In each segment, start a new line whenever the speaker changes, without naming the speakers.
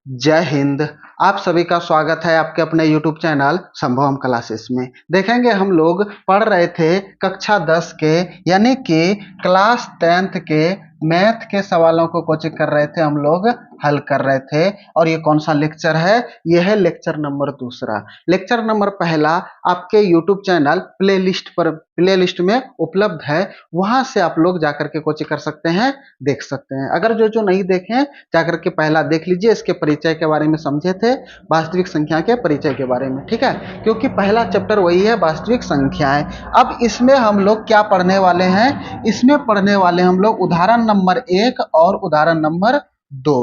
जय हिंद। आप सभी का स्वागत है आपके अपने YouTube चैनल संभवम क्लासेस में। देखेंगे हम लोग पढ़ रहे थे कक्षा 10 के यानी कि क्लास 10th के मैथ के सवालों को कोचिंग कर रहे थे, हम लोग हल कर रहे थे। और ये कौन सा लेक्चर है? ये है लेक्चर नंबर दूसरा। लेक्चर नंबर पहला आपके YouTube चैनल प्लेलिस्ट में उपलब्ध है, वहां से आप लोग जाकर के कोचिंग कर सकते हैं, देख सकते हैं। अगर जो जो नहीं देखें जाकर के पहला देख लीजिए। इसके परिचय के बारे में समझे थे, वास्तविक संख्या के परिचय के बारे में, ठीक है, क्योंकि पहला चैप्टर वही है वास्तविक संख्याएं। अब इसमें हम लोग क्या पढ़ने वाले हैं? इसमें पढ़ने वाले हम लोग उदाहरण नंबर 1 और उदाहरण नंबर 2,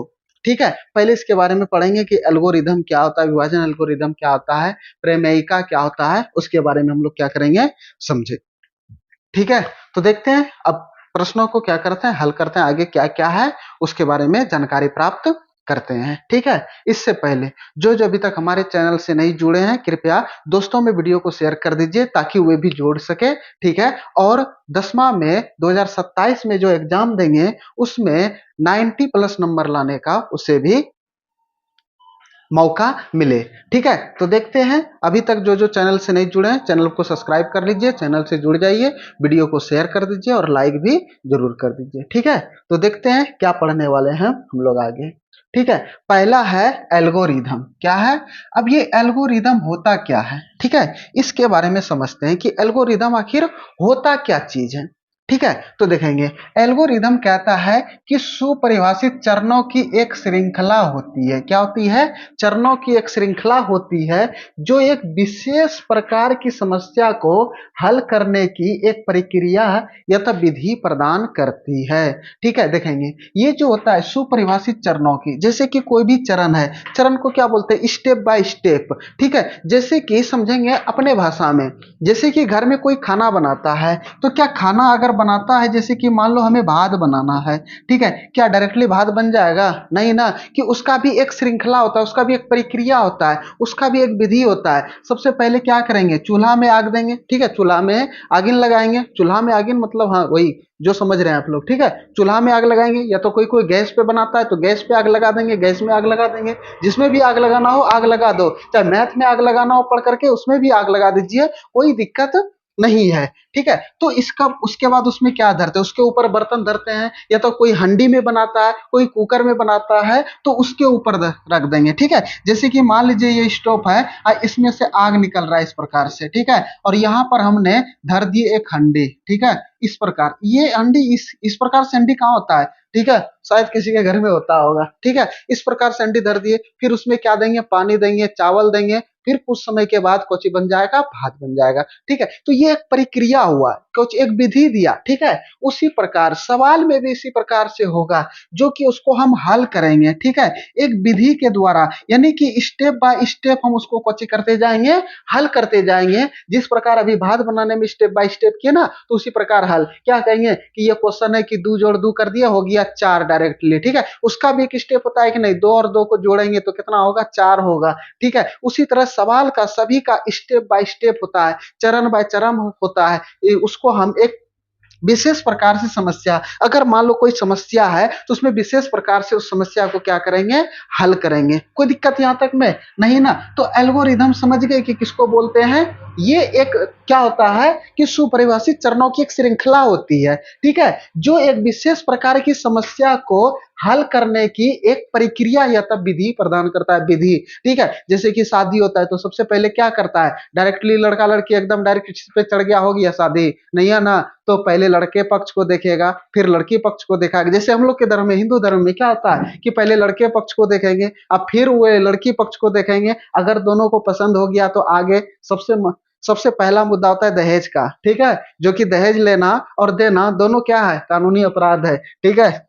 ठीक है। पहले इसके बारे में पढ़ेंगे कि एल्गोरिदम क्या होता है, विभाजन एल्गोरिदम क्या होता है, प्रमेयिका क्या होता है, उसके बारे में हम लोग क्या करेंगे, समझे, ठीक है। तो देखते हैं अब प्रश्नों को क्या करते हैं, हल करते हैं, आगे क्या क्या है उसके बारे में जानकारी प्राप्त करते हैं, ठीक है। इससे पहले जो जो अभी तक हमारे चैनल से नहीं जुड़े हैं, कृपया दोस्तों में वीडियो को शेयर कर दीजिए ताकि वे भी जोड़ सके, ठीक है। और 10वां में 2027 में जो एग्जाम देंगे उसमें 90 प्लस नंबर लाने का उसे भी मौका मिले, ठीक है। तो देखते हैं, अभी तक जो जो चैनल से नहीं जुड़े हैं चैनल को सब्सक्राइब कर लीजिए, चैनल से जुड़ जाइए, वीडियो को शेयर कर दीजिए और लाइक भी जरूर कर दीजिए, ठीक है। तो देखते हैं क्या पढ़ने वाले हैं हम लोग आगे, ठीक है। पहला है एल्गोरिथम। क्या है? अब ये एल्गोरिथम होता क्या है, ठीक है, इसके बारे में समझते हैं कि एल्गोरिथम आखिर होता क्या चीज है, ठीक है। तो देखेंगे, एल्गोरिथम कहता है कि सुपरिभाषित चरणों की एक श्रृंखला होती है। क्या होती है? चरणों की एक श्रृंखला होती है जो एक विशेष प्रकार की समस्या को हल करने की एक प्रक्रिया या तो विधि प्रदान करती है, ठीक है। देखेंगे, ये जो होता है सुपरिभाषित चरणों की, जैसे कि कोई भी चरण है, चरण को क्या बोलते हैं? स्टेप बाय स्टेप, ठीक है। जैसे कि समझेंगे अपने भाषा में, जैसे कि घर में कोई खाना बनाता है, तो क्या खाना अगर बनाता है, जैसे कि मान लो हमें भात बनाना है, ठीक है, क्या डायरेक्टली भात बन जाएगा? नहीं ना, कि उसका भी एक श्रृंखला होता है, उसका भी एक प्रक्रिया होता है, उसका भी एक विधि होता है। सबसे पहले क्या करेंगे? चूल्हा में आग देंगे, ठीक है, चूल्हा में आगिन लगाएंगे। चूल्हा में आगिन मतलब हाँ वही जो समझ रहे हैं आप लोग, ठीक है। चूल्हा में आग लगाएंगे, या तो कोई कोई गैस पे बनाता है तो गैस पे आग लगा देंगे, गैस में आग लगा देंगे, जिसमें भी आग लगाना हो आग लगा दो। चाहे मैथ में आग लगाना हो पढ़ करके उसमें भी आग लगा दीजिए, कोई दिक्कत नहीं है, ठीक है। तो इसका उसके बाद उसमें क्या धरते हैं? उसके ऊपर बर्तन धरते हैं, या तो कोई हंडी में बनाता है, कोई कुकर में बनाता है, तो उसके ऊपर रख देंगे, ठीक है। जैसे कि मान लीजिए ये स्टोव है, इसमें से आग निकल रहा है इस प्रकार से, ठीक है, और यहाँ पर हमने धर दी एक हंडी, ठीक है। इस प्रकार ये हंडी इस प्रकार से हंडी कहाँ होता है, ठीक है, शायद किसी के घर में होता होगा, ठीक है। इस प्रकार से हंडी धर दिए, फिर उसमें क्या देंगे? पानी देंगे, चावल देंगे, फिर कुछ समय के बाद कोची बन जाएगा, भात बन जाएगा, ठीक है। तो ये एक प्रक्रिया हुआ, कुछ एक विधि दिया, ठीक है। उसी प्रकार सवाल में भी इसी प्रकार से होगा, जो कि उसको हम हल करेंगे, ठीक है, एक विधि के द्वारा, यानी कि स्टेप बाय स्टेप हम उसको कोची करते जाएंगे, हल करते जाएंगे। जिस प्रकार अभी भात बनाने में स्टेप बाय स्टेप किया ना, तो उसी प्रकार हल। क्या कहेंगे कि ये क्वेश्चन है कि 2 जोड़ 2 कर दिया, हो गया 4 डायरेक्टली, ठीक है। उसका भी एक स्टेप होता है कि नहीं, 2 और 2 को जोड़ेंगे तो कितना होगा? 4 होगा, ठीक है। उसी तरह सवाल का सभी का स्टेप बाय स्टेप होता है, चरण बाय चरण होता है। उसको हम एक विशेष प्रकार से समस्या, अगर मान लो कोई समस्या है तो उसमें विशेष प्रकार से उस समस्या को क्या करेंगे? हल करेंगे। कोई दिक्कत यहां तक में नहीं ना? तो एल्गोरिथम समझ गए कि किसको बोलते हैं? ये एक क्या होता है कि सुपरिभाषित चरणों की एक श्रृंखला होती है, ठीक है, जो एक विशेष प्रकार की समस्या को हल करने की एक प्रक्रिया या तब विधि प्रदान करता है, विधि, ठीक है। जैसे कि शादी होता है तो सबसे पहले क्या करता है? डायरेक्टली लड़का लड़की एकदम डायरेक्ट इस पे चढ़ गया, हो गया शादी? नहीं है ना, तो पहले लड़के पक्ष को देखेगा, फिर लड़की पक्ष को देखेगा। जैसे हम लोग के धर्म में, हिंदू धर्म में क्या होता है कि पहले लड़के पक्ष को देखेंगे, अब फिर वो लड़की पक्ष को देखेंगे। अगर दोनों को पसंद हो गया तो आगे सबसे पहला मुद्दा होता है दहेज का, ठीक है, जो कि दहेज लेना और देना दोनों क्या है? कानूनी अपराध है, ठीक है।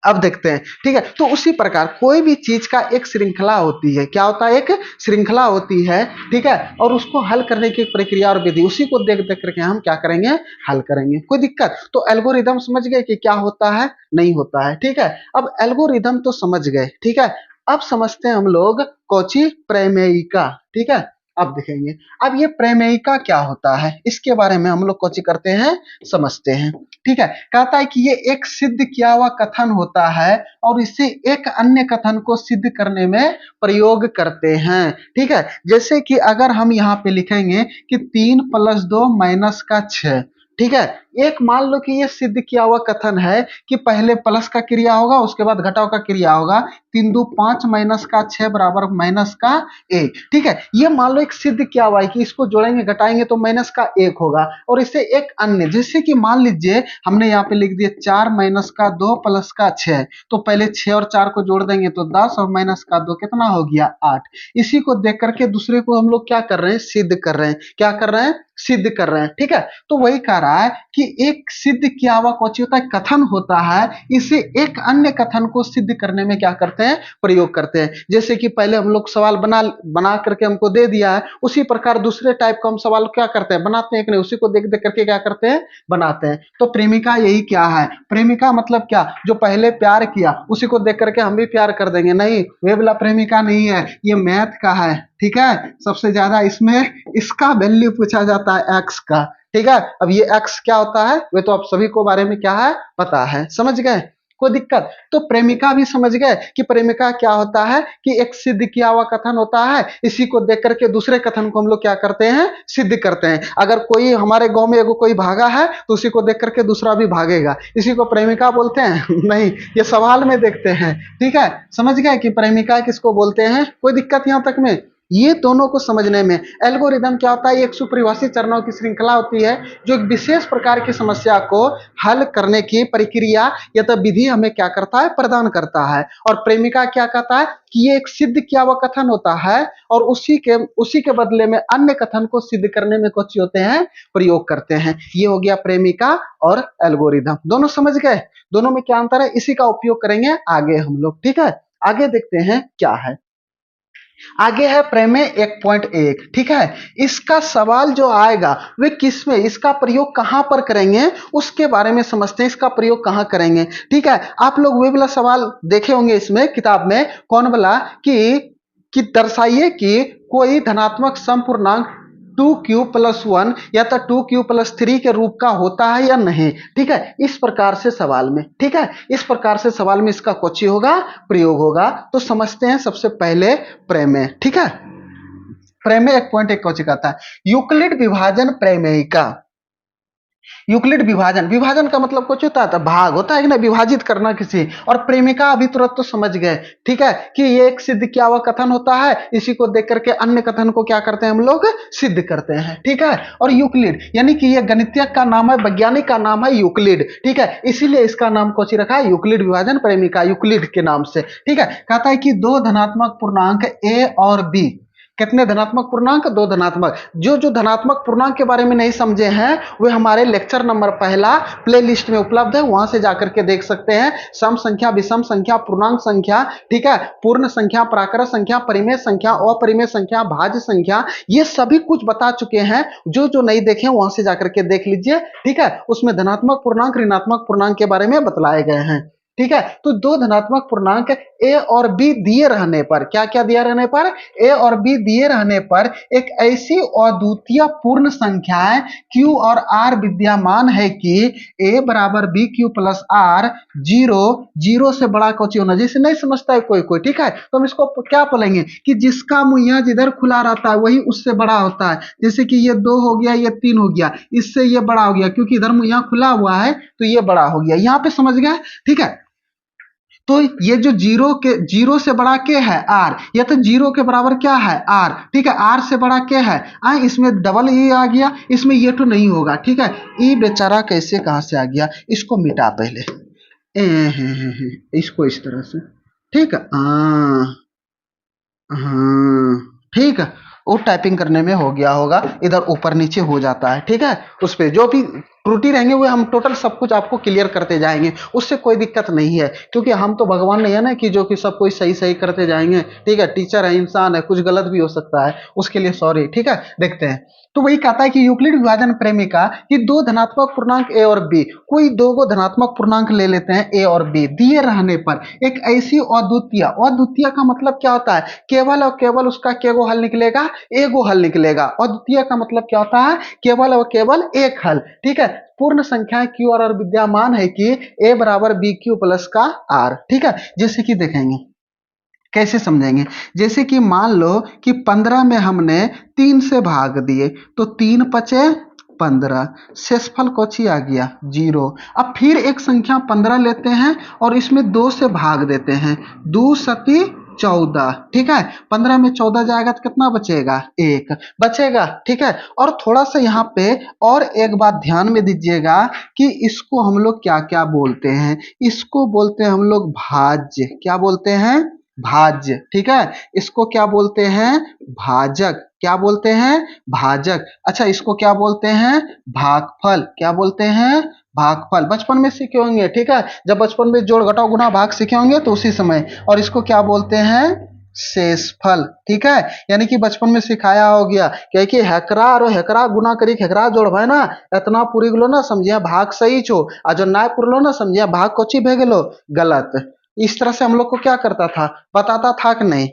अब देखते हैं, ठीक है। तो उसी प्रकार कोई भी चीज का एक श्रृंखला होती है, क्या होता है? एक श्रृंखला होती है, ठीक है, और उसको हल करने की एक प्रक्रिया और विधि, उसी को देख देख करके हम क्या करेंगे? हल करेंगे। कोई दिक्कत? तो एल्गोरिदम समझ गए कि क्या होता है, नहीं होता है, ठीक है। अब एल्गोरिदम तो समझ गए, ठीक है। अब समझते हैं हम लोग कौची? प्रमेयिका, ठीक है। अब देखेंगे। अब ये प्रमेयिका क्या होता है इसके बारे में हम लोग कोची करते हैं, समझते हैं। ठीक है, कहता है कि ये एक सिद्ध किया हुआ कथन होता है और इसे एक अन्य कथन को सिद्ध करने में प्रयोग करते हैं। ठीक है, जैसे कि अगर हम यहाँ पे लिखेंगे कि 3 + 2 - 6, ठीक है, एक मान लो कि ये सिद्ध किया हुआ कथन है कि पहले प्लस का क्रिया होगा उसके बाद घटाव का क्रिया होगा, 3 2 5 - 6 बराबर -1। ठीक है, ये मान लो एक सिद्ध किया हुआ है कि इसको जोड़ेंगे घटाएंगे तो -1 होगा, और इसे एक अन्य, जैसे कि मान लीजिए हमने यहाँ पे लिख दिया 4 - 2 + 6, तो पहले 6 और 4 को जोड़ देंगे तो 10 और -2 कितना हो गया 8। इसी को देख करके दूसरे को हम लोग क्या कर रहे हैं, सिद्ध कर रहे हैं। क्या कर रहे हैं, सिद्ध कर रहे हैं। ठीक है, तो वही कह रहा है कि एक सिद्ध किया हुआ कौन होता है, कथन होता है, इसे एक अन्य कथन को सिद्ध करने में क्या करते हैं, प्रयोग करते हैं। जैसे कि पहले हम लोग सवाल बना करके हमको दे दिया है, उसी प्रकार दूसरे टाइप का हम सवाल क्या करते हैं, बनाते हैं कि नहीं, उसी को देख देख करके क्या करते हैं, बनाते हैं। तो प्रेमिका यही क्या है, प्रेमिका मतलब क्या, जो पहले प्यार किया उसी को देख करके हम भी प्यार कर देंगे, नहीं वे वाला प्रेमिका नहीं है, ये मैथ का है। ठीक है, सबसे ज्यादा इसमें इसका वैल्यू पूछा जाता है, एक्स का। ठीक है, अब ये एक्स क्या होता है वे तो आप सभी को बारे में क्या है, पता है, समझ गए, कोई दिक्कत। तो प्रेमिका भी समझ गए कि प्रेमिका क्या होता है, कि एक सिद्ध किया हुआ कथन होता है, इसी को देख करके दूसरे कथन को हम लोग क्या करते हैं, सिद्ध करते हैं। अगर कोई हमारे गांव में एगो कोई भागा है तो उसी को देख करके दूसरा भी भागेगा, इसी को प्रेमिका बोलते हैं नहीं, ये सवाल में देखते हैं। ठीक है, समझ गए कि प्रेमिका किसको बोलते हैं, कोई दिक्कत यहां तक में। ये दोनों को समझने में एल्गोरिदम क्या होता है, एक सुपरिभाषित चरणों की श्रृंखला होती है जो एक विशेष प्रकार की समस्या को हल करने की प्रक्रिया या तो विधि हमें क्या करता है, प्रदान करता है। और प्रेमिका क्या कहता है कि ये एक सिद्ध किया हुआ कथन होता है और उसी के बदले में अन्य कथन को सिद्ध करने में कुछ होते हैं, प्रयोग करते हैं। ये हो गया प्रेमिका और एल्गोरिदम, दोनों समझ गए, दोनों में क्या अंतर है, इसी का उपयोग करेंगे आगे हम लोग। ठीक है, आगे देखते हैं क्या है। आगे है प्रमेय 1.1। ठीक है, इसका सवाल जो आएगा वे किस में, इसका प्रयोग कहां पर करेंगे उसके बारे में समझते हैं, इसका प्रयोग कहां करेंगे। ठीक है, आप लोग वे वाला सवाल देखे होंगे इसमें किताब में, कौन वाला कि दर्शाइए कि कोई धनात्मक समपूर्णांक 2q+1 या तो 2q+3 के रूप का होता है या नहीं। ठीक है, इस प्रकार से सवाल में, ठीक है, इस प्रकार से सवाल में इसका कोची होगा, प्रयोग होगा। तो समझते हैं सबसे पहले प्रमेय। ठीक है, प्रमेय 1.1 कोची कहता है, यूक्लिड विभाजन प्रमेयिका। यूक्लिड विभाजन, विभाजन का मतलब कुछ होता है, भाग होता है कि ना, विभाजित करना किसी। और प्रेमिका अभी तुरंत तो समझ गए। ठीक है, कि ये एक सिद्ध किया हुआ कथन होता है, इसी को देख करके अन्य कथन को क्या करते हैं हम लोग, सिद्ध करते हैं। ठीक है, और यूक्लिड यानी कि ये गणितज्ञ का नाम है, वैज्ञानिक का नाम है यूक्लिड। ठीक है, इसीलिए इसका नाम कोची रखा है, यूक्लिड विभाजन प्रेमिका, यूक्लिड के नाम से। ठीक है, कहता है कि दो धनात्मक पूर्णांक ए और बी, कितने धनात्मक पूर्णांक, दो धनात्मक। जो जो धनात्मक पूर्णांक के बारे में नहीं समझे हैं वे हमारे लेक्चर नंबर 1 प्लेलिस्ट में उपलब्ध है, वहां से जाकर के देख सकते हैं। सम संख्या, विषम संख्या, पूर्णांक संख्या, ठीक है, पूर्ण संख्या, प्राकृत संख्या, परिमेय संख्या, अपरिमेय संख्या, भाज्य संख्या, ये सभी कुछ बता चुके हैं। जो जो नहीं देखे वहां से जाकर के देख लीजिए। ठीक है, उसमें धनात्मक पूर्णांक, ऋणात्मक पूर्णांक के बारे में बतलाए गए हैं। ठीक है, तो दो धनात्मक पूर्णांक ए और बी दिए रहने पर, क्या क्या दिए रहने पर, ए और बी दिए रहने पर एक ऐसी अद्वितीय पूर्ण संख्याएं क्यू और आर विद्यमान है कि ए बराबर B Q plus R, zero zero से बड़ा कुछ होना, जैसे नहीं समझता है कोई कोई। ठीक है, तो हम इसको क्या बोलेंगे कि जिसका मुहैया जिधर खुला रहता है वही उससे बड़ा होता है। जैसे कि ये 2 हो गया, ये 3 हो गया, इससे ये बड़ा हो गया, क्योंकि इधर मुहैया खुला हुआ है तो ये बड़ा हो गया। यहाँ पे समझ गए। ठीक है, तो ये जो जीरो से बड़ा के है आर, या तो जीरो के बराबर क्या है आर। ठीक है, आर से बड़ा क्या है, इसमें डबल ई आ गया, इसमें ये तो नहीं होगा। ठीक है, ई बेचारा कैसे कहां से आ गया, इसको मिटा पहले, इसको इस तरह से। ठीक है, हाँ ठीक है, वो टाइपिंग करने में हो गया होगा, इधर ऊपर नीचे हो जाता है। ठीक है, उस पे जो भी त्रुटि रहेंगे वो हम टोटल सब कुछ आपको क्लियर करते जाएंगे, उससे कोई दिक्कत नहीं है, क्योंकि हम तो भगवान नहीं है ना कि जो कि सब कोई सही सही करते जाएंगे। ठीक है, टीचर है, इंसान है, कुछ गलत भी हो सकता है, उसके लिए सॉरी। ठीक है, देखते हैं। तो वही कहता है कि यूक्लिड विभाजन प्रेमिका कि दो धनात्मक पूर्णांक ए और बी, कोई दो को धनात्मक पूर्णांक ले लेते हैं ए और बी दिए रहने पर एक ऐसी अद्वितीय, अद्वितीय का मतलब क्या होता है, केवल और केवल उसका क्या गो हल निकलेगा, एगो हल निकलेगा। अद्वितीय का मतलब क्या होता है, केवल और केवल एक हल। ठीक है, पूर्ण संख्या क्यू और विद्यमान है कि ए बराबर बी क्यू प्लस का आर। ठीक है, जैसे कि देखेंगे कैसे समझेंगे, जैसे कि मान लो कि 15 में हमने 3 से भाग दिए तो 3 पचे 15, शेषफल कोची आ गया 0। अब फिर एक संख्या 15 लेते हैं और इसमें 2 से भाग देते हैं, 2 सती 14। ठीक है, 15 में 14 जाएगा तो कितना बचेगा, 1 बचेगा। ठीक है, और थोड़ा सा यहाँ पे और एक बात ध्यान में दीजिएगा कि इसको हम लोग क्या क्या बोलते हैं, इसको बोलते हैं हम लोग भाज्य। क्या बोलते हैं, भाज्य। ठीक है, इसको क्या बोलते हैं, भाजक। क्या बोलते हैं, भाजक। अच्छा, इसको क्या बोलते हैं, भागफल। क्या बोलते हैं, भागफल। बचपन में सीखे होंगे। ठीक है, जब बचपन में जोड़ घटाव गुणा भाग सीखे होंगे तो उसी समय। और इसको क्या बोलते हैं, शेषफल। ठीक है, यानी कि बचपन में सिखाया हो गया कि हेकरा और हेकरा गुना करी हेकरा जोड़ भाई ना इतना पूरी गलो ना समझिए भाग सही छो, आ जो ना पुरलो ना समझिए भाग कोची भे गेलो गलत। इस तरह से हम लोग को क्या करता था, बताता था कि नहीं।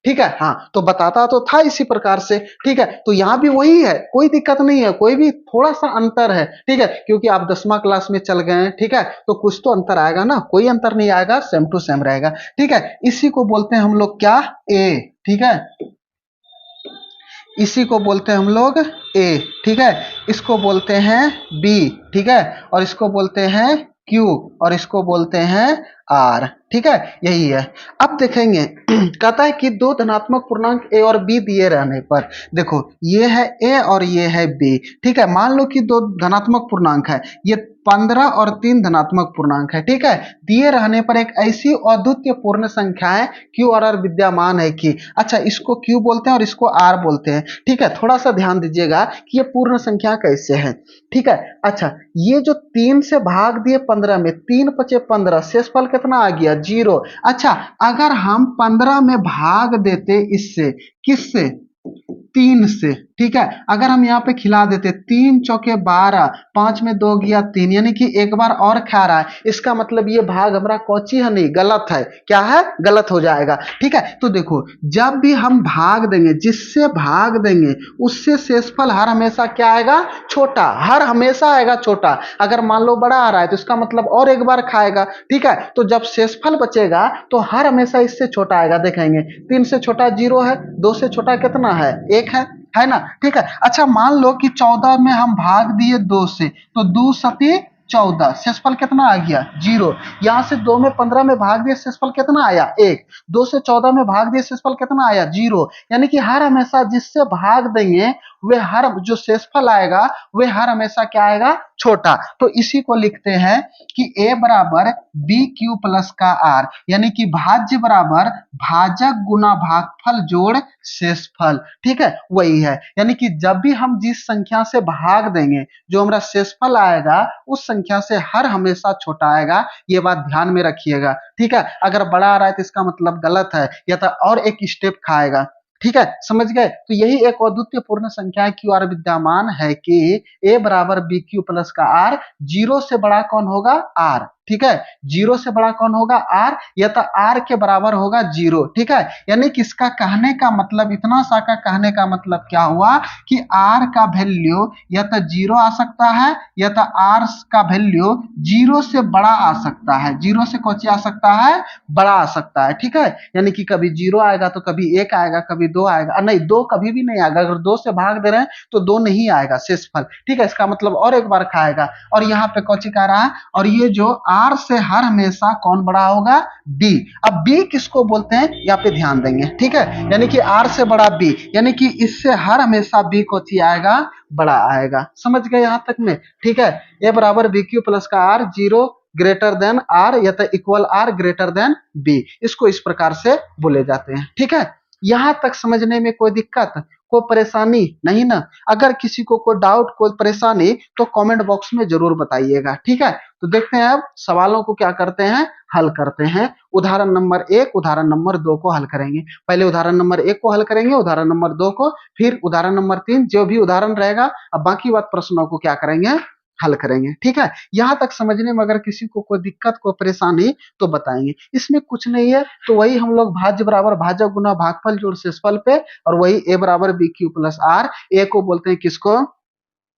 ठीक है, हाँ, तो बताता तो था इसी प्रकार से। ठीक है, तो यहाँ भी वही है, कोई दिक्कत नहीं है, कोई भी थोड़ा सा अंतर है। ठीक है, क्योंकि आप 10वां क्लास में चल गए हैं। ठीक है, तो कुछ तो अंतर आएगा ना, कोई अंतर नहीं आएगा, सेम टू सेम रहेगा। ठीक है, इसी को बोलते हैं हम लोग क्या, ए। ठीक है, इसी को बोलते हैं हम लोग ए। ठीक है, इसको बोलते हैं बी। ठीक है, और इसको बोलते हैं क्यू, और इसको बोलते हैं आर। ठीक है, यही है। अब देखेंगे कहता है कि दो धनात्मक पूर्णांक ए और बी दिए रहने पर, देखो ये है ए और ये है बी। ठीक है, मान लो कि दो धनात्मक पूर्णांक है, ये 15 और 3 धनात्मक पूर्णांक है। ठीक है, दिए रहने पर एक ऐसी अद्वितीय पूर्ण संख्याएं क्यू और आर विद्यमान है कि, अच्छा इसको क्यू बोलते हैं और इसको आर बोलते हैं। ठीक है, थोड़ा सा ध्यान दीजिएगा कि ये पूर्ण संख्या कैसे है। ठीक है, अच्छा ये जो 3 से भाग दिए 15 में, 3 पचे 15, शेषफल कितना आ गया 0। अच्छा, अगर हम 15 में भाग देते इससे, किससे, 3 से। ठीक है, अगर हम यहाँ पे खिला देते 3 चौके 12, 5 में 2 गया 3, यानी कि एक बार और खा रहा है, इसका मतलब ये भाग हमारा कौची है, नहीं गलत है। क्या है, गलत हो जाएगा। ठीक है, तो देखो जब भी हम भाग देंगे, जिससे भाग देंगे उससे शेषफल हर हमेशा क्या आएगा, छोटा, हर हमेशा आएगा छोटा। अगर मान लो बड़ा आ रहा है तो इसका मतलब और एक बार खाएगा। ठीक है, तो जब शेषफल बचेगा तो हर हमेशा इससे छोटा आएगा। देखेंगे 3 से छोटा 0 है, 2 से छोटा कितना है, 1 है ना। ठीक है, अच्छा मान लो कि 14 में हम भाग दिए 2 से, तो 2 सती 14, शेषफल कितना आ गया 0। यहां से 2 में 15 में भाग दिए, शेषफल कितना आया 1। 2 से 14 में भाग दिए, शेषफल कितना आया 0। यानी कि हर हमेशा जिससे भाग देंगे वे हर जो शेषफल आएगा वे हर हमेशा क्या आएगा, छोटा। तो इसी को लिखते हैं कि a बराबर बी क्यू प्लस का आर, यानी कि भाज्य बराबर भाजक गुना भागफल जोड़ शेषफल। ठीक है, वही है, यानी कि जब भी हम जिस संख्या से भाग देंगे जो हमारा शेषफल आएगा उस संख्या से हर हमेशा छोटा आएगा। ये बात ध्यान में रखिएगा। ठीक है, अगर बड़ा आ रहा है तो इसका मतलब गलत है, या तो और एक स्टेप खाएगा। ठीक है, समझ गए। तो यही एक अद्वितीय पूर्ण संख्या क्यू आर विद्यमान है कि ए बराबर बी क्यू प्लस का आर, 0 से बड़ा कौन होगा, आर। ठीक है, 0 से बड़ा कौन होगा, आर, या तो आर के बराबर होगा 0। ठीक है, यानी कि इसका कहने का मतलब, इतना सा का कहने का मतलब क्या हुआ कि आर का वैल्यू या तो 0 आ सकता है, या तो आर का वैल्यू 0 से बड़ा आ सकता है। 0 से कौन आ सकता है, बड़ा आ सकता है। ठीक है, यानी कि कभी 0 आएगा तो कभी 1 आएगा, कभी 2 आएगा, नहीं 2 कभी भी नहीं आएगा। अगर 2 से भाग दे रहे हैं तो 2 नहीं आएगा शेषफल। ठीक है, इसका मतलब और एक बार खाएगा। और यहाँ पे कौची कह रहा है, और ये जो आर से हर हमेशा कौन बड़ा होगा, बी। अब बी किसको बोलते हैं, यहाँ पे ध्यान देंगे। ठीक है, यानी कि आर से बड़ा बी, यानी कि इससे हर हमेशा बी कौची आएगा, बड़ा आएगा। समझ गए यहाँ तक में। ठीक है, ए बराबर बी क्यू प्लस का आर, 0 ग्रेटर देन आर, या तो equal R greater than B, इसको इस प्रकार से बोले जाते हैं। ठीक है, यहां तक समझने में कोई दिक्कत, कोई परेशानी नहीं ना? अगर किसी को कोई डाउट कोई परेशानी तो कमेंट बॉक्स में जरूर बताइएगा, ठीक है? तो देखते हैं अब सवालों को क्या करते हैं, हल करते हैं। उदाहरण नंबर 1 उदाहरण नंबर 2 को हल करेंगे। पहले उदाहरण नंबर 1 को हल करेंगे, उदाहरण नंबर 2 को, फिर उदाहरण नंबर 3, जो भी उदाहरण रहेगा अब बाकी बात प्रश्नों को क्या करेंगे, हल करेंगे, ठीक है? यहां तक समझने में अगर किसी को कोई दिक्कत कोई परेशानी तो बताएंगे। इसमें कुछ नहीं है, तो वही हम लोग भाज्य बराबर भाजक गुना भागफल जोड़ शेषफल पे, और वही a बराबर बी क्यू प्लस आर। ए को बोलते हैं किसको,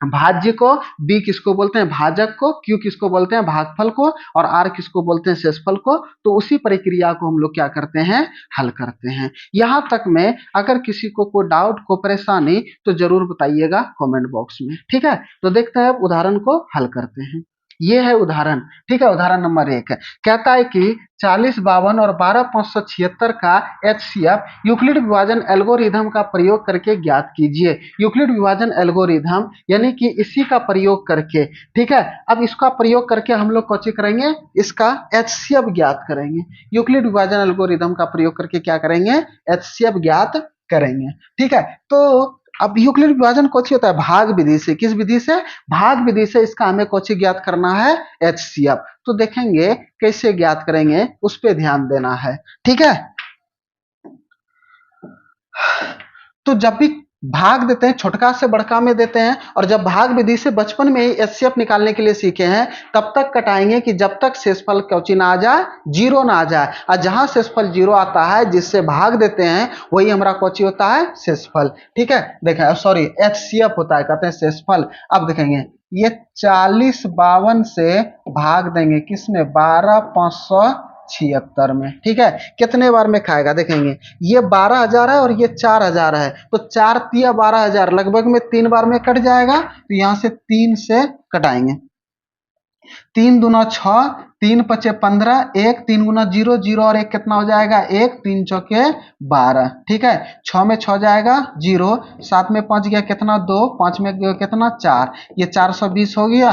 भाज्य को, बी किसको बोलते हैं, भाजक को, क्यू किसको बोलते हैं, भागफल को, और आर किसको बोलते हैं, शेषफल को। तो उसी प्रक्रिया को हम लोग क्या करते हैं, हल करते हैं। यहां तक में अगर किसी को कोई डाउट को परेशानी तो जरूर बताइएगा कमेंट बॉक्स में, ठीक है? तो देखते हैं अब उदाहरण को हल करते हैं। ये है उदाहरण, ठीक है? उदाहरण नंबर 1 कहता है कि 40, 52 और 12, 576 का एचसीएफ यूक्लिड विभाजन एल्गोरिथम का प्रयोग करके ज्ञात कीजिए। यूक्लिड विभाजन एल्गोरिथम यानी कि इसी का प्रयोग करके, ठीक है? अब इसका प्रयोग करके हम लोग कौन करेंगे, इसका एचसीएफ ज्ञात करेंगे। यूक्लिड विभाजन एल्गोरिथम का प्रयोग करके क्या करेंगे, एचसीएफ ज्ञात करेंगे, ठीक है? तो अब यूक्लिड विभाजन कौन होता है, भाग विधि से। किस विधि से, भाग विधि से इसका हमें कौन ज्ञात करना है, एचसीएफ। तो देखेंगे कैसे ज्ञात करेंगे, उस पर ध्यान देना है, ठीक है? तो जब भी भाग देते हैं छोटका से बड़का में देते हैं, और जब भाग विधि से बचपन में ही एचसीएफ निकालने के लिए सीखे हैं, तब तक कटाएंगे कि जब तक शेषफल क्योंकि ना आ जाए, जीरो ना आ जाए। और जहां शेषफल जीरो आता है जिससे भाग देते हैं वही हमारा कौची होता है, शेषफल, ठीक है? देखें, सॉरी, एचसीएफ होता है, कहते हैं शेषफल। अब देखेंगे ये 40, 52 से भाग देंगे किसमें, 12, 576 में, ठीक है? कितने बार में खाएगा, देखेंगे ये 12,000 है और ये 4,000 है, तो 4 तिया 12,000 लगभग में 3 बार में कट जाएगा। तो यहां से 3 से कटाएंगे, 3 दूना 6, 3 पचे 15, 1 3 गुना 0, 0 और 1 कितना हो जाएगा, 1, 3 चौके 12, ठीक है? 6 में 6 जाएगा 0, 7 में 5 गया कितना, 2, 5 में गया कितना, 4, ये 420 हो गया।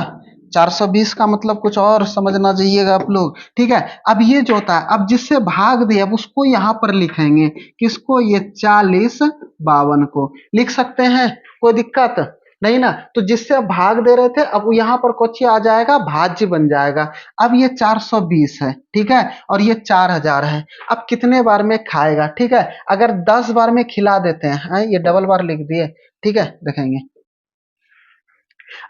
420 का मतलब कुछ और समझना चाहिएगा आप लोग, ठीक है? अब ये जो होता है, अब जिससे भाग दिया अब उसको यहां पर लिखेंगे, किसको, ये 40, 52 को लिख सकते हैं, कोई दिक्कत नहीं ना? तो जिससे अब भाग दे रहे थे अब यहाँ पर कुछ आ जाएगा, भाज्य बन जाएगा। अब ये 420 है, ठीक है? और ये 4,000 है। अब कितने बार में खाएगा, ठीक है? अगर 10 बार में खिला देते हैं, ये डबल बार लिख दिए, ठीक है? देखेंगे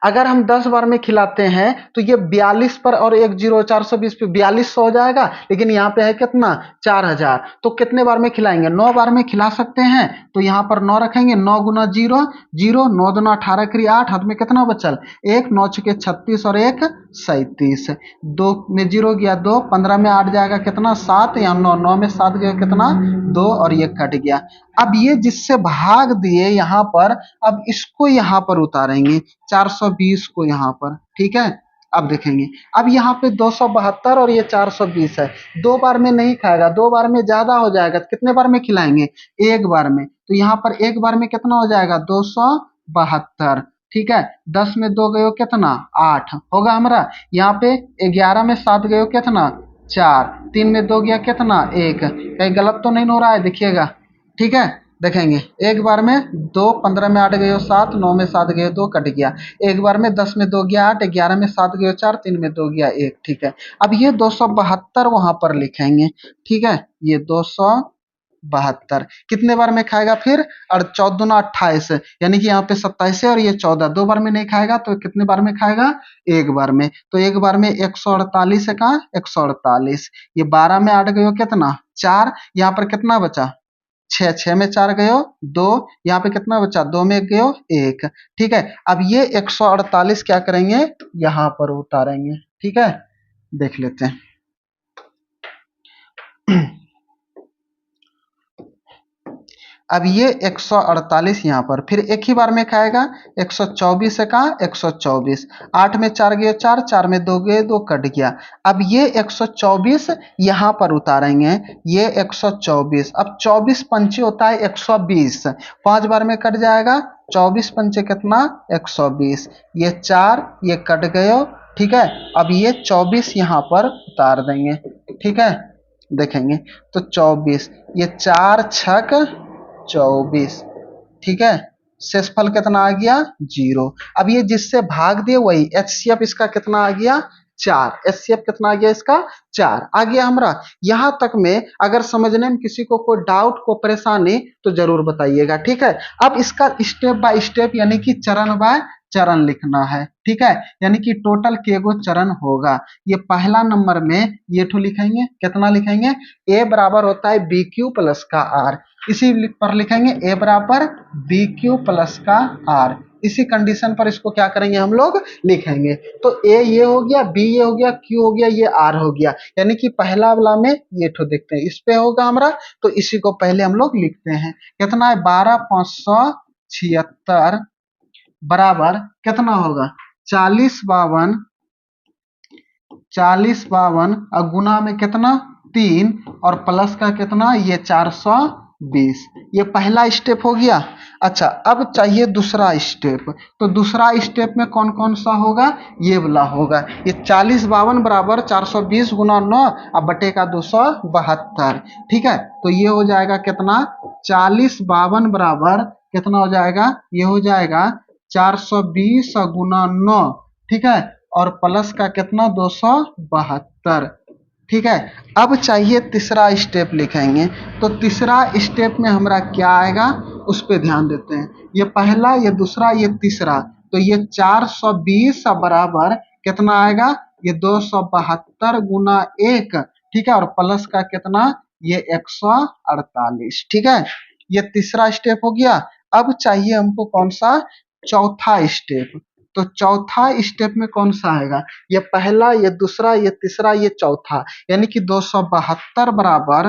अगर हम 10 बार में खिलाते हैं तो ये 42 पर और 1 0 420 पे 4200 हो जाएगा, लेकिन यहाँ पे है कितना, 4,000। तो कितने बार में खिलाएंगे, 9 बार में खिला सकते हैं। तो यहाँ पर 9 रखेंगे, 9 गुना 0, 0, 9 दुना 18 करी 8, हाथ में कितना बचल, 1, 9 छके 36 और 1 37, 2 में 0 गया 2, 15 में 8 जाएगा कितना, 7, या 9, 9 में 7 गया कितना, 2 और ये कट गया। अब ये जिससे भाग दिए यहाँ पर, अब इसको यहाँ पर उतारेंगे, 420 को यहाँ पर, ठीक है? अब देखेंगे, अब यहाँ पे 272 और ये 420 है, 2 बार में नहीं खाएगा, 2 बार में ज्यादा हो जाएगा। तो कितने बार में खिलाएंगे, 1 बार में। तो यहाँ पर 1 बार में कितना हो जाएगा, 272, ठीक है? 10 में 2 गए कितना, 8 होगा हमारा। यहाँ पे 11 में 7 गए कितना, 4, 3 में 2 गया कितना, 1। कहीं गलत तो नहीं हो रहा है, देखिएगा, ठीक है? देखेंगे एक बार में 2, 15 में 8 गए 7, 9 में 7 गए 2, कट गया। एक बार में 10 में 2 गया 8, 11 में 7 गए 4, 3 में 2 गया 1, ठीक है? अब ये 272 वहां पर लिखेंगे, ठीक है? ये 272 कितने बार में खाएगा फिर, और 14 दूना 28, यानी कि यहाँ पे 27 है और ये 14, 2 बार में नहीं खाएगा तो कितने बार में खाएगा, 1 बार में। तो 1 बार में 148 है, कहाँ 148, ये 12 में 8 गए कितना, 4, यहाँ पर कितना बचा, 6, 6 में 4 गयो 2, यहाँ पे कितना बचा, 2 में गयो 1, ठीक है? अब ये 148 क्या करेंगे, यहाँ पर उतारेंगे, ठीक है? देख लेते हैं। अब ये 148 यहाँ पर, फिर एक ही बार में खाएगा, 124 है, कहाँ 124, 8 में 4 गए 4, 4 में 2 गए 2, कट गया। अब ये 124 यहाँ पर उतारेंगे, ये 124। अब 24 पंचे होता है 120, 5 बार में कट जाएगा, 24 पंचे कितना, 120, ये 4 ये कट गए, ठीक है? अब ये 24 यहाँ पर उतार देंगे, ठीक है? देखेंगे तो 24, ये 4 छक 24, ठीक है, शेषफल कितना आ गया 0। अब ये जिससे भाग दिए वही एचसीएफ इसका कितना आ गया 4। एचसीएफ कितना आ गया इसका 4 आ गया हमारा। यहां तक में अगर समझने में किसी को कोई डाउट को परेशानी तो जरूर बताइएगा, ठीक है। अब इसका स्टेप बाय स्टेप यानी कि चरण बाय चरण लिखना है, ठीक है। यानी कि टोटल केगो चरण होगा। ये पहला नंबर में ये ठो लिखेंगे, कितना लिखेंगे, ए बराबर होता है बी क्यू प्लस का आर। इसी पर लिखेंगे ए बराबर बी क्यू प्लस का आर। इसी कंडीशन पर इसको क्या करेंगे हम लोग लिखेंगे। तो ए ये हो गया, बी ये हो गया, क्यू हो गया, ये आर हो गया। यानी कि पहला वाला में ये ठो देखते हैं, इस पे होगा हमारा, तो इसी को पहले हम लोग लिखते हैं। कितना है 12,576 बराबर कितना होगा 40 52 और गुना में कितना 3 और प्लस का कितना ये 420। ये पहला स्टेप हो गया। अच्छा अब चाहिए दूसरा स्टेप। तो दूसरा स्टेप में कौन कौन सा होगा, ये वाला होगा। ये 40 52 बराबर 420 गुना 9 और बटे का 272, ठीक है। तो ये हो जाएगा कितना 40 52 बराबर कितना हो जाएगा, ये हो जाएगा 420 गुना 9, ठीक है, और प्लस का कितना 272, ठीक है। अब चाहिए तीसरा स्टेप लिखेंगे। तो तीसरा स्टेप में हमारा क्या आएगा उस पर ध्यान देते हैं। ये पहला, ये दूसरा, ये तीसरा। तो ये 420 बराबर कितना आएगा, ये 272 गुना 1, ठीक है, और प्लस का कितना ये 148, ठीक है। ये तीसरा स्टेप हो गया। अब चाहिए हमको कौन सा चौथा स्टेप। तो चौथा स्टेप में कौन सा आएगा, ये पहला, ये दूसरा, ये तीसरा, ये चौथा। यानी कि 272 बराबर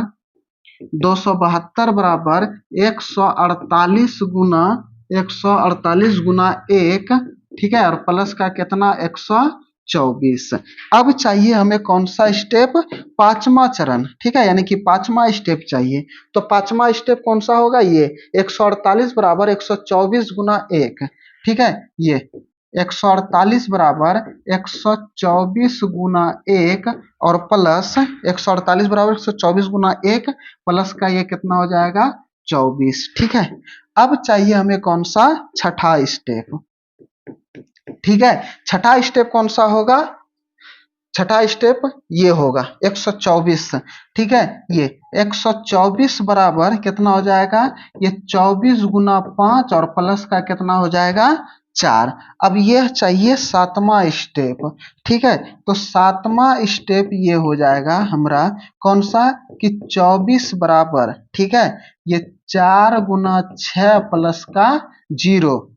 148 गुना 148 गुना 1, ठीक है, और प्लस का कितना 124। अब चाहिए हमें कौन सा स्टेप, पांचवा चरण, ठीक है, यानी कि पांचवा स्टेप चाहिए। तो पांचवा स्टेप कौन सा होगा, ये 148 बराबर 124 गुना 1, ठीक है। ये 148 बराबर 124 गुना 1 और प्लस 148 बराबर 124 गुना 1 प्लस का ये कितना हो जाएगा 24, ठीक है। अब चाहिए हमें कौन सा छठा स्टेप, ठीक है। छठा स्टेप कौन सा होगा, छठा स्टेप ये होगा 124, ठीक है। ये 124 बराबर कितना हो जाएगा, ये 24 गुना 5 और प्लस का कितना हो जाएगा 4। अब ये चाहिए सातवां स्टेप, ठीक है। तो सातवां स्टेप ये हो जाएगा हमारा कौन सा कि 24 बराबर, ठीक है, ये 4 गुना 6 प्लस का 0,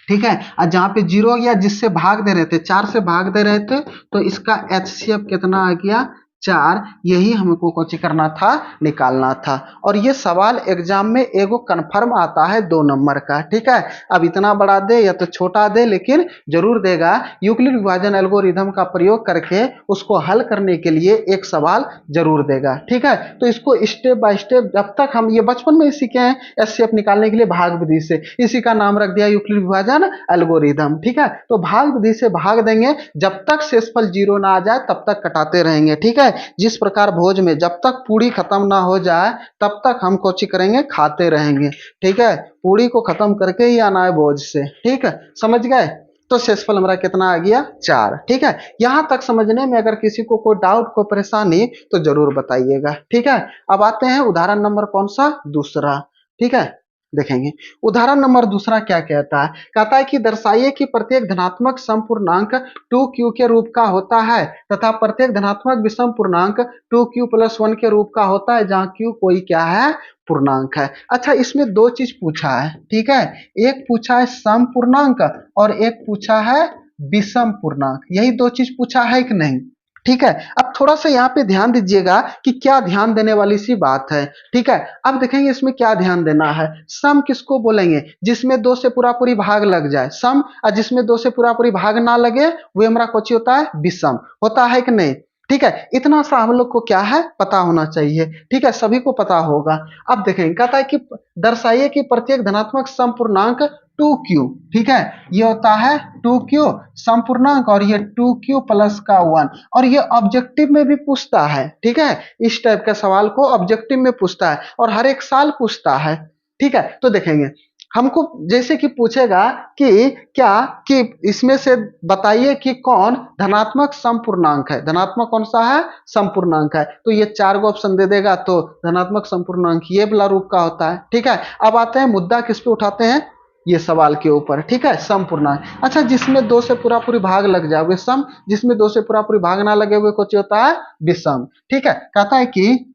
ठीक है। और जहां पे 0 हो गया जिससे भाग दे रहे थे, 4 से भाग दे रहे थे, तो इसका एचसीएफ कितना आ गया 4। यही हमको कोची करना था, निकालना था। और ये सवाल एग्जाम में एगो कन्फर्म आता है 2 नंबर का, ठीक है। अब इतना बड़ा दे या तो छोटा दे, लेकिन जरूर देगा। यूक्लिड विभाजन एल्गोरिथम का प्रयोग करके उसको हल करने के लिए एक सवाल जरूर देगा, ठीक है। तो इसको स्टेप बाय स्टेप, जब तक हम ये बचपन में सीखे हैं एचसीएफ निकालने के लिए भाग विधि से, इसी का नाम रख दिया यूक्लिड विभाजन एल्गोरिथम, ठीक है। तो भाग विधि से भाग देंगे, जब तक शेषफल 0 ना आ जाए तब तक कटाते रहेंगे, ठीक है। जिस प्रकार भोज में जब तक पूरी खत्म ना हो जाए तब तक हम कोची करेंगे, खाते रहेंगे, ठीक है। पूरी को खत्म करके ही आना है भोज से, ठीक है, समझ गए। तो शेषफल हमारा कितना आ गया 4, ठीक है। यहां तक समझने में अगर किसी को कोई डाउट को परेशानी तो जरूर बताइएगा, ठीक है। अब आते हैं उदाहरण नंबर कौन सा दूसरा, ठीक है, देखेंगे। उदाहरण नंबर दूसरा क्या कहता है, कहता है कि दर्शाइए कि प्रत्येक धनात्मक समपूर्णांक 2q के रूप का होता है तथा प्रत्येक धनात्मक विषम पूर्णांक 2q + 1 के रूप का होता है, जहां q कोई क्या है पूर्णांक है। अच्छा इसमें 2 चीज पूछा है, ठीक है। एक पूछा है सम पूर्णांक और एक पूछा है विषम पूर्णांक। यही 2 चीज पूछा है कि नहीं, ठीक है। अब थोड़ा सा यहाँ पे ध्यान दीजिएगा कि क्या ध्यान देने वाली सी बात है, ठीक है। अब देखेंगे इसमें क्या ध्यान देना है। सम किसको बोलेंगे, जिसमें 2 से पूरा पूरी भाग लग जाए सम, और जिसमें 2 से पूरा पूरी भाग ना लगे वो हमारा कोची होता है विषम, होता है कि नहीं, ठीक है। इतना सा हम लोग को क्या है पता होना चाहिए, ठीक है, सभी को पता होगा। अब देखेंगे कहता है कि दर्शाइए कि प्रत्येक धनात्मक समपूर्णांक 2q, ठीक है, ये होता है 2q समपूर्णांक और ये 2q + का 1, और ये ऑब्जेक्टिव में भी पूछता है, ठीक है। इस टाइप के सवाल को ऑब्जेक्टिव में पूछता है और हर एक साल पूछता है, ठीक है। तो देखेंगे हमको जैसे कि पूछेगा कि क्या कि इसमें से बताइए कि कौन धनात्मक समपूर्णांक है, धनात्मक कौन सा है, समपूर्णांक है, तो ये 4 गो ऑप्शन दे देगा, तो धनात्मक समपूर्णांक ये वाला रूप का होता है। ठीक है, अब आते हैं मुद्दा किस पे उठाते हैं, ये सवाल के ऊपर। ठीक है, समपूर्णांक। अच्छा, जिसमें 2 से पूरा पूरी भाग लग जाए विषम, जिसमें 2 से पूरा पूरी भाग ना लगे हुए कुछ होता है विषम। ठीक है, कहता है कि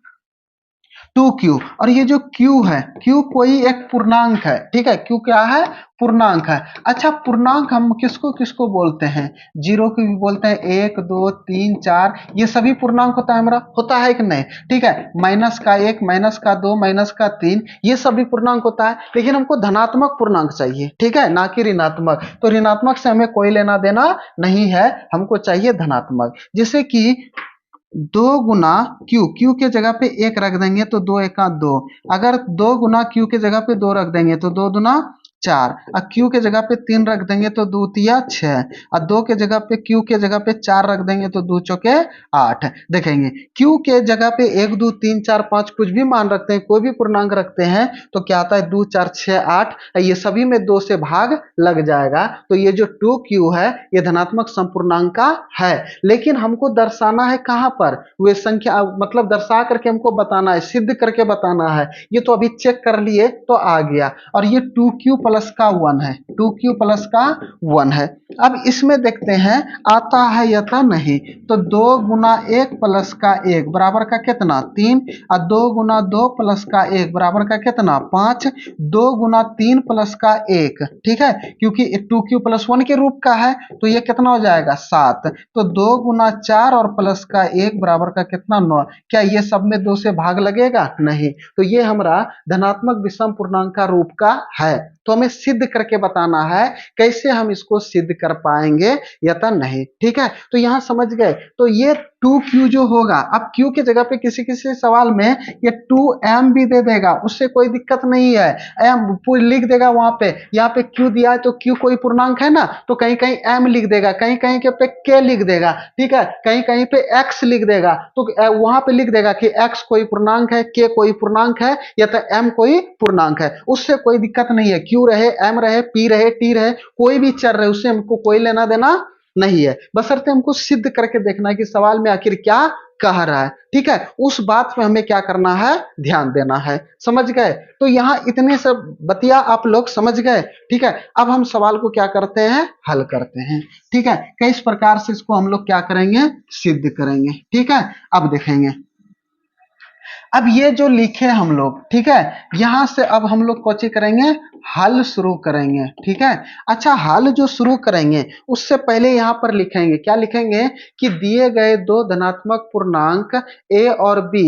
2q, और ये जो q है, q कोई एक पूर्णांक है। ठीक है, q क्या है, पूर्णांक है। अच्छा, पूर्णांक हम किसको किसको बोलते हैं, जीरो को भी बोलते हैं, 1 2 3 4, ये सभी पूर्णांक होता है हमारा, होता है कि नहीं। ठीक है, माइनस का 1, माइनस का 2, माइनस का 3, ये सभी पूर्णांक होता है, लेकिन हमको धनात्मक पूर्णांक चाहिए। ठीक है, ना कि ऋणात्मक। तो ऋणात्मक से हमें कोई लेना देना नहीं है, हमको चाहिए धनात्मक। जैसे कि 2 गुना क्यू, क्यू के जगह पे 1 रख देंगे तो 2 एका 2, अगर 2 गुना क्यू के जगह पे 2 रख देंगे तो 2 दूना 4, और क्यू के जगह पे 3 रख देंगे तो 2 तिया 6, और 2 के जगह पे क्यू के जगह पे 4 रख देंगे तो 2 चौके 8। देखेंगे क्यू के जगह पे 1 2 3 4 5 कुछ भी मान रखते हैं, कोई भी पूर्णांक रखते हैं, तो क्या आता है 2 4 6 8, ये सभी में 2 से भाग लग जाएगा। तो ये जो 2q है ये धनात्मक संपूर्णांक का है, लेकिन हमको दर्शाना है कहां पर, वे संख्या मतलब दर्शा करके हमको बताना है, सिद्ध करके बताना है। ये तो अभी चेक कर लिए तो आ गया, और ये 2q प्लस का 1 है, 2q प्लस का 1 है। अब इसमें देखते हैं आता है या था नहीं, तो 2 गुना 1 प्लस का 1 बराबर का कितना 3, और 2 गुना 2 प्लस का 1 बराबर का कितना 5, 2 गुना 3 प्लस का 1। ठीक है, क्योंकि 2q प्लस 1 के रूप का है, तो ये कितना हो जाएगा 7, तो 2 गुना 4 और प्लस का 1 बराबर का कितना 9। क्या ये सब में 2 से भाग लगेगा, नहीं, तो ये हमारा धनात्मक विषम पूर्णांक का रूप का है। तो हमें सिद्ध करके बताना है, कैसे हम इसको सिद्ध कर पाएंगे या तो नहीं। ठीक है, तो यहां समझ गए। तो ये 2q जो होगा, अब q की जगह पे किसी किसी सवाल में ये 2m भी दे देगा, उससे कोई दिक्कत नहीं है, m लिख देगा वहां पे, यहाँ पे q दिया है तो q कोई पूर्णांक है ना, तो कहीं कहीं m लिख देगा, कहीं कहीं के पे k लिख देगा। ठीक है, कहीं कहीं पे x लिख देगा, तो वहां पे लिख देगा कि x कोई पूर्णांक है, k कोई पूर्णांक है, या तो m कोई पूर्णांक है, उससे कोई दिक्कत नहीं है। q रहे, m रहे, p रहे, t रहे, कोई भी चर रहे, उससे हमको कोई लेना देना नहीं है, बशर्ते हमको सिद्ध करके देखना है कि सवाल में आखिर क्या कह रहा है। ठीक है, उस बात पे हमें क्या करना है, ध्यान देना है। समझ गए, तो यहां इतने सब बतिया आप लोग समझ गए। ठीक है, अब हम सवाल को क्या करते हैं, हल करते हैं। ठीक है, किस प्रकार से इसको हम लोग क्या करेंगे, सिद्ध करेंगे। ठीक है, अब देखेंगे। अब ये जो लिखे हम लोग, ठीक है, यहां से अब हम लोग कोची करेंगे, हल शुरू करेंगे। ठीक है, अच्छा, हल जो शुरू करेंगे उससे पहले यहां पर लिखेंगे, क्या लिखेंगे कि दिए गए 2 धनात्मक पूर्णांक a और b,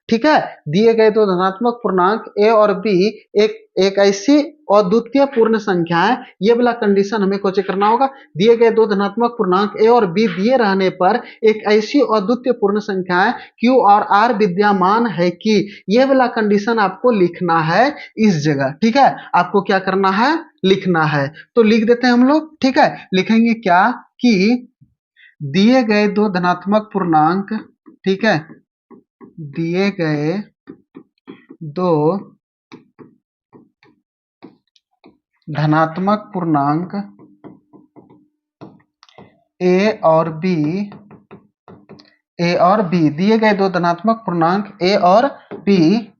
ठीक है, दिए गए 2 धनात्मक पूर्णांक a और b एक एक ऐसी अद्वितीय पूर्ण संख्या है, ये वाला कंडीशन हमें कोचे करना होगा। दिए गए 2 धनात्मक पूर्णांक a और b दिए रहने पर एक ऐसी अद्वितीय पूर्ण संख्या है q और r विद्यमान है कि, ये वाला कंडीशन आपको लिखना है इस जगह। ठीक है, आपको क्या करना है, लिखना है, तो लिख देते हैं हम लोग। ठीक है, लिखेंगे क्या कि दिए गए 2 धनात्मक पूर्णांक, ठीक है, दिए गए 2 धनात्मक पूर्णांक a और b, दिए गए 2 धनात्मक पूर्णांक a और b,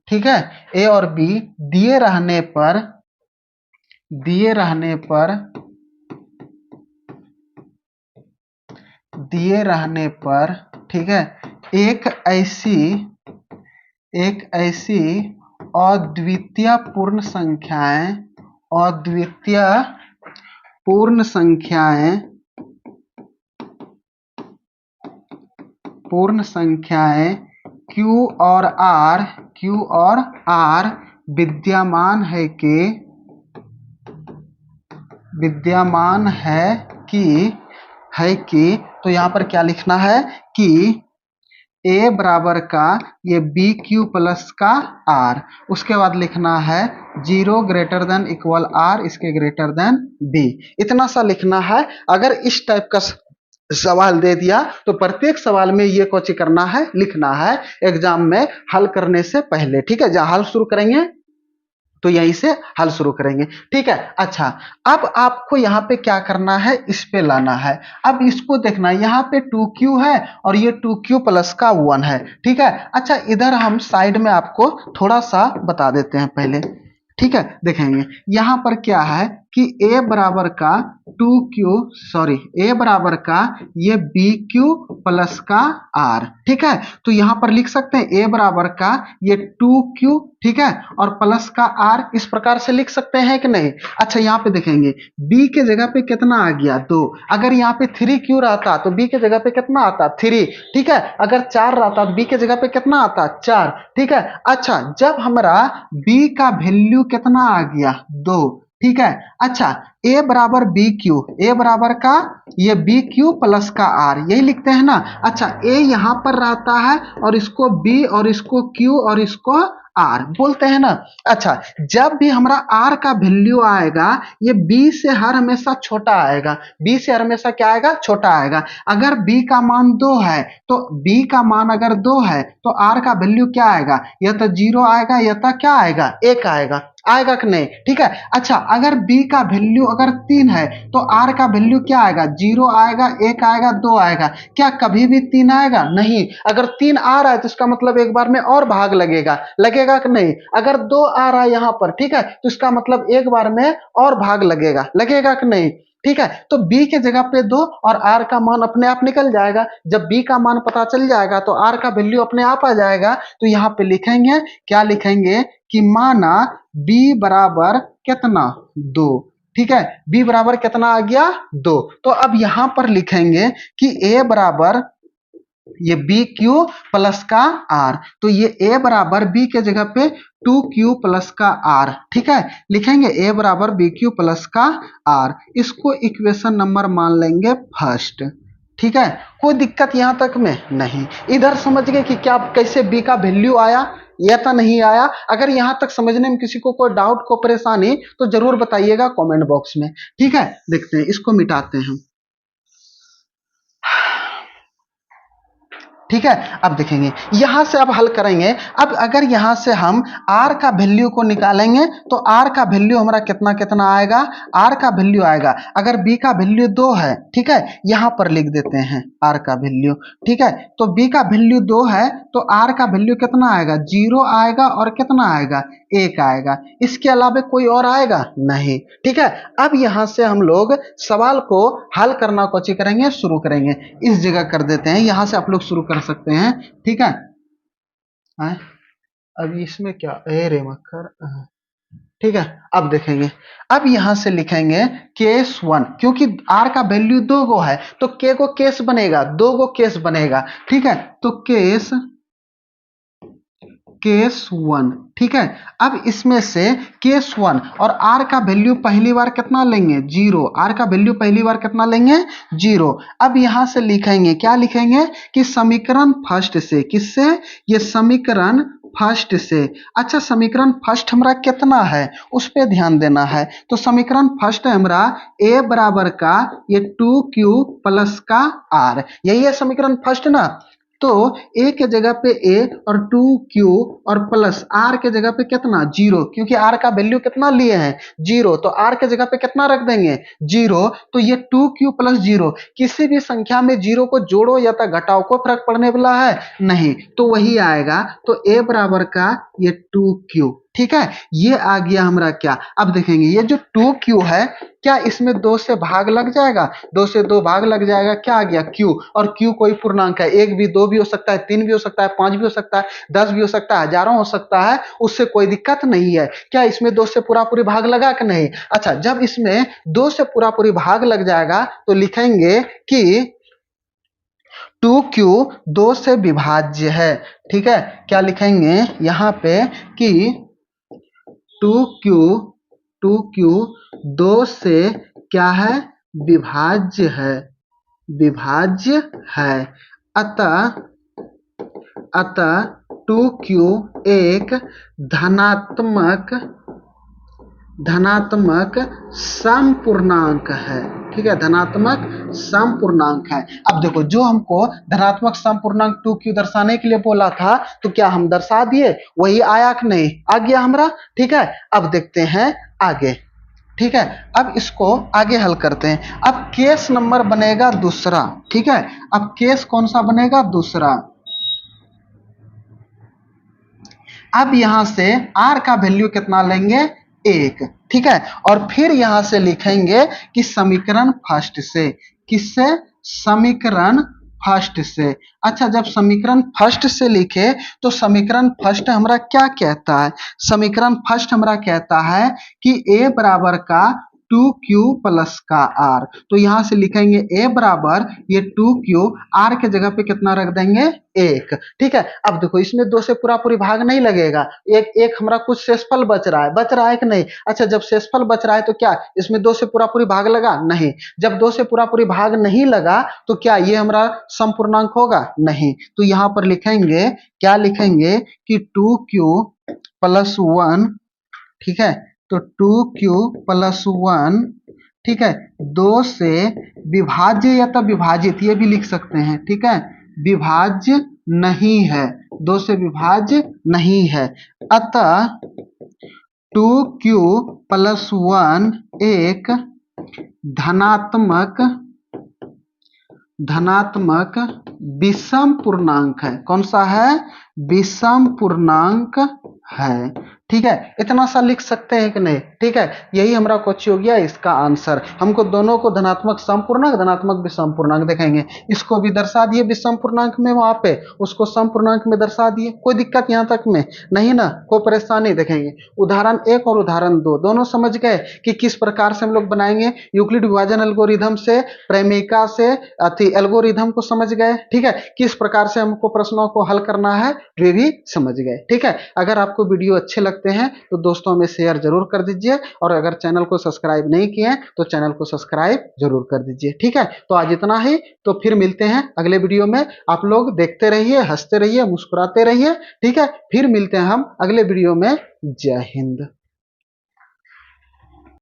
ठीक है, a और b दिए रहने पर ठीक है, एक ऐसी अद्वितीय पूर्ण संख्याएं Q और R विद्यमान है कि, तो यहां पर क्या लिखना है कि a बराबर का ये BQ प्लस का R, उसके बाद लिखना है 0 ग्रेटर देन इक्वल R, इसके ग्रेटर देन B, इतना सा लिखना है। अगर इस टाइप का सवाल दे दिया तो प्रत्येक सवाल में ये कोची करना है, लिखना है एग्जाम में हल करने से पहले। ठीक है, जहां हल शुरू करेंगे तो यहीं से हल शुरू करेंगे। ठीक है, अच्छा अब आपको यहाँ पे क्या करना है, इस पे लाना है। अब इसको देखना, यहाँ पे 2q है और ये 2q प्लस का 1 है। ठीक है, अच्छा इधर हम साइड में आपको थोड़ा सा बता देते हैं पहले। ठीक है, देखेंगे यहाँ पर क्या है कि a बराबर का 2q, सॉरी a बराबर का ये bq प्लस का r। ठीक है, तो यहाँ पर लिख सकते हैं a बराबर का ये 2q, ठीक है, और प्लस का r, इस प्रकार से लिख सकते हैं कि नहीं। अच्छा यहाँ पे देखेंगे b के जगह पे कितना आ गया 2, अगर यहाँ पे 3q रहता तो b के जगह पे कितना आता 3। ठीक है, अगर 4 रहता तो b के जगह पे कितना आता 4। ठीक है, अच्छा जब हमारा b का वैल्यू कितना आ गया 2। ठीक है, अच्छा a बराबर बी क्यू, a बराबर का ये बी क्यू प्लस का r, यही लिखते हैं ना। अच्छा a यहाँ पर रहता है और इसको b और इसको q और इसको r बोलते हैं ना। अच्छा जब भी हमारा r का वैल्यू आएगा ये b से हर हमेशा छोटा आएगा, b से हर हमेशा क्या आएगा, छोटा आएगा। अगर b का मान 2 है तो b का मान अगर 2 है तो r का वैल्यू क्या आएगा, या तो 0 आएगा या तो क्या आएगा 1 आएगा, आएगा कि नहीं। ठीक है, अच्छा अगर b का वैल्यू अगर 3 है तो r का वैल्यू क्या आएगा, 0 आएगा, 1 आएगा, 2 आएगा। क्या कभी भी 3 आएगा, नहीं। अगर 3 आ रहा है तो इसका मतलब एक बार में और भाग लगेगा, लगेगा कि नहीं। अगर 2 आ रहा है यहाँ पर, ठीक है, तो इसका मतलब एक बार में और भाग लगेगा, लगेगा कि नहीं। ठीक है, तो b के जगह पे 2 और r का मान अपने आप निकल जाएगा। जब b का मान पता चल जाएगा तो r का वैल्यू अपने आप आ जाएगा। तो यहाँ पे लिखेंगे, क्या लिखेंगे कि माना b बराबर कितना 2। ठीक है, b बराबर कितना आ गया 2। तो अब यहां पर लिखेंगे कि a बराबर ये बी क्यू प्लस का आर, तो ये a बराबर b के जगह पे 2q प्लस का r। ठीक है, लिखेंगे a बराबर बी क्यू प्लस का r, इसको इक्वेशन नंबर मान लेंगे फर्स्ट। ठीक है, कोई दिक्कत यहां तक में नहीं। इधर समझ गए कि क्या कैसे b का वैल्यू आया या तो नहीं आया। अगर यहां तक समझने में किसी को कोई डाउट को परेशानी तो जरूर बताइएगा कमेंट बॉक्स में। ठीक है, देखते हैं, इसको मिटाते हैं। ठीक है, अब देखेंगे यहां से अब हल करेंगे। अब अगर यहां से हम r का वैल्यू को निकालेंगे तो r का वैल्यू हमारा कितना कितना आएगा, r का वैल्यू आएगा, अगर b का वैल्यू 2 है, ठीक है, यहां पर लिख देते हैं r का वैल्यू। ठीक है, तो b का वैल्यू 2 है तो r का वैल्यू कितना आएगा, 0 आएगा और कितना आएगा 1 आएगा। इसके अलावा कोई और आएगा नहीं। ठीक है, अब यहां से हम लोग सवाल को हल करना कोशिश करेंगे, शुरू करेंगे। इस जगह कर देते हैं, यहां से आप लोग शुरू कर सकते हैं। ठीक है, अब इसमें क्या रे मक्खर। ठीक है, अब देखेंगे, अब यहां से लिखेंगे केस 1, क्योंकि r का वैल्यू 2 गो है तो k को केस बनेगा, 2 गो केस बनेगा। ठीक है, तो केस 1। ठीक है, अब इसमें से केस 1 और r का वैल्यू पहली बार कितना लेंगे 0, r का वैल्यू पहली बार कितना लेंगे 0। अब यहां से लिखेंगे, क्या लिखेंगे कि समीकरण फर्स्ट से, किससे, ये समीकरण फर्स्ट से। अच्छा समीकरण फर्स्ट हमारा कितना है उस पे ध्यान देना है। तो समीकरण फर्स्ट है हमारा a बराबर का ये 2q प्लस का r, यही है समीकरण फर्स्ट ना। तो a के जगह पे a और 2q और प्लस r के जगह पे कितना 0, क्योंकि r का वैल्यू कितना लिए हैं 0, तो r के जगह पे कितना रख देंगे 0। तो ये 2q प्लस 0, किसी भी संख्या में 0 को जोड़ो या तो घटाओ, कोई फर्क पड़ने वाला है नहीं, तो वही आएगा। तो a बराबर का ये 2q। ठीक है, ये आ गया हमारा क्या। अब देखेंगे ये जो 2q है, क्या इसमें 2 से भाग लग जाएगा, 2 से 2 भाग लग जाएगा, क्या आ गया q, और q कोई पूर्णांक है, 1 भी 2 भी हो सकता है, 3 भी हो सकता है, 5 भी हो सकता है, 10 भी हो सकता है, हजारों हो सकता है, उससे कोई दिक्कत नहीं है। क्या इसमें 2 से पूरा पूरी भाग लगा कि नहीं। अच्छा जब इसमें 2 से पूरा पूरी भाग लग जाएगा तो लिखेंगे कि 2q 2 से विभाज्य है। ठीक है, क्या लिखेंगे यहाँ पे कि 2q 2 से क्या है, विभाज्य है, विभाज्य है। अतः 2q एक धनात्मक धनात्मक समपूर्णांक है। ठीक है, धनात्मक समपूर्णांक है। अब देखो, जो हमको धनात्मक समपूर्णांक 2q दर्शाने के लिए बोला था, तो क्या हम दर्शा दिए? वही आया कि नहीं? आ गया हमरा। ठीक है, अब देखते हैं आगे। ठीक है, अब इसको आगे हल करते हैं। अब केस नंबर बनेगा दूसरा। ठीक है, अब केस कौन सा बनेगा? दूसरा। अब यहां से r का वैल्यू कितना लेंगे? 1। ठीक है, और फिर यहां से लिखेंगे कि समीकरण फर्स्ट से। किससे? समीकरण फर्स्ट से। अच्छा, जब समीकरण फर्स्ट से लिखे तो समीकरण फर्स्ट हमरा क्या कहता है? समीकरण फर्स्ट हमरा कहता है कि a बराबर का 2q प्लस का r। तो यहां से लिखेंगे a बराबर ये 2q, r के जगह पे कितना रख देंगे? 1। ठीक है, अब देखो, इसमें 2 से पूरा पूरी भाग नहीं लगेगा। एक एक हमारा कुछ शेषफल बच रहा है कि नहीं? अच्छा, जब शेषफल बच रहा है तो क्या इसमें 2 से पूरा पूरी भाग लगा? नहीं। जब 2 से पूरा पूरी भाग नहीं लगा तो क्या ये हमारा समपूर्णांक होगा? नहीं। तो यहां पर लिखेंगे, क्या लिखेंगे कि 2q प्लस 1। ठीक है, तो 2q प्लस 1। ठीक है, 2 से विभाज्य या तब विभाजित, ये भी लिख सकते हैं। ठीक है, विभाज्य नहीं है, 2 से विभाज्य नहीं है। अतः 2q प्लस 1 एक धनात्मक विषम पूर्णांक है। कौन सा है? विषम पूर्णांक है। ठीक है, इतना सा लिख सकते हैं कि नहीं? ठीक है, यही हमारा क्वेश्चन हो गया, इसका आंसर। हमको दोनों को धनात्मक समपूर्णांक, धनात्मक विषम पूर्णांक देखेंगे। इसको भी दर्शा दिए विषम पूर्णांक में वहां पे, उसको सम पूर्णांक में दर्शा दिए। कोई दिक्कत यहां तक में नहीं ना? कोई परेशानी? देखेंगे उदाहरण 1 और उदाहरण 2 दोनों समझ गए कि किस प्रकार से हम लोग बनाएंगे। यूक्लिड विभाजन एल्गोरिथम से, प्रेमिका से एल्गोरिथम को समझ गए। ठीक है, किस प्रकार से हमको प्रश्नों को हल करना है वे भी समझ गए। ठीक है, अगर आपको वीडियो अच्छे लगते हैं तो दोस्तों में शेयर जरूर कर दीजिए, और अगर चैनल को सब्सक्राइब नहीं किए हैं तो चैनल को सब्सक्राइब जरूर कर दीजिए। ठीक है, तो आज इतना ही। तो फिर मिलते हैं अगले वीडियो में। आप लोग देखते रहिए, हंसते रहिए, मुस्कुराते रहिए। ठीक है, फिर मिलते हैं हम अगले वीडियो में। जय हिंद।